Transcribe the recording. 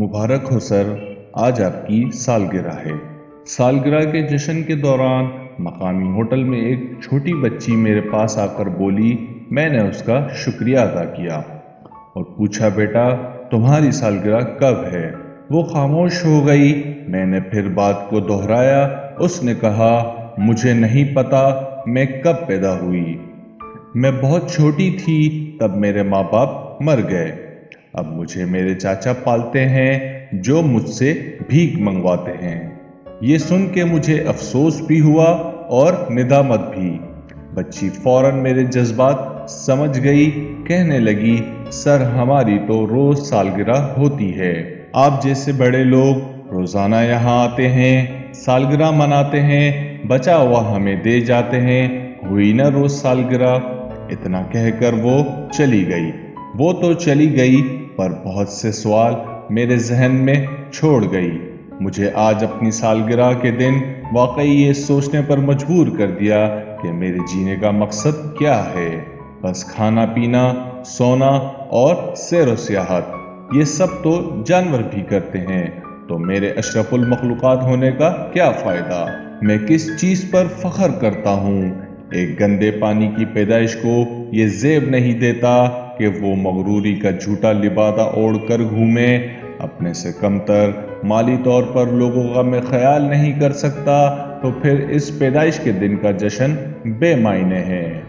मुबारक हो सर, आज आपकी सालगिरह है। सालगिरह के जश्न के दौरान मकामी होटल में एक छोटी बच्ची मेरे पास आकर बोली। मैंने उसका शुक्रिया अदा किया और पूछा, बेटा तुम्हारी सालगिरह कब है? वो खामोश हो गई। मैंने फिर बात को दोहराया। उसने कहा, मुझे नहीं पता मैं कब पैदा हुई। मैं बहुत छोटी थी तब मेरे माँ बाप मर गए। अब मुझे मेरे चाचा पालते हैं जो मुझसे भीख मंगवाते हैं। ये सुन के मुझे अफसोस भी हुआ और निदामत भी। बच्ची फौरन मेरे जज्बात समझ गई। कहने लगी, सर हमारी तो रोज सालगिरह होती है। आप जैसे बड़े लोग रोजाना यहाँ आते हैं, सालगिरह मनाते हैं, बचा हुआ हमें दे जाते हैं। हुई ना रोज सालगिरह। इतना कहकर वो चली गई। वो तो चली गई पर बहुत से सवाल मेरे जहन में छोड़ गई। मुझे आज अपनी सालगिरह के दिन वाकई ये सोचने पर मजबूर कर दिया कि मेरे जीने का मकसद क्या है। बस खाना पीना, सोना और सैर व सियाहत, ये सब तो जानवर भी करते हैं, तो मेरे अशरफुल मखलूकात होने का क्या फ़ायदा? मैं किस चीज़ पर फख्र करता हूँ? एक गंदे पानी की पैदाइश को ये ज़ेब नहीं देता कि वो मगरूरी का झूठा लिबादा ओढ़ कर घूमे। अपने से कमतर माली तौर पर लोगों का मैं ख्याल नहीं कर सकता, तो फिर इस पैदाइश के दिन का जश्न बेमायने है।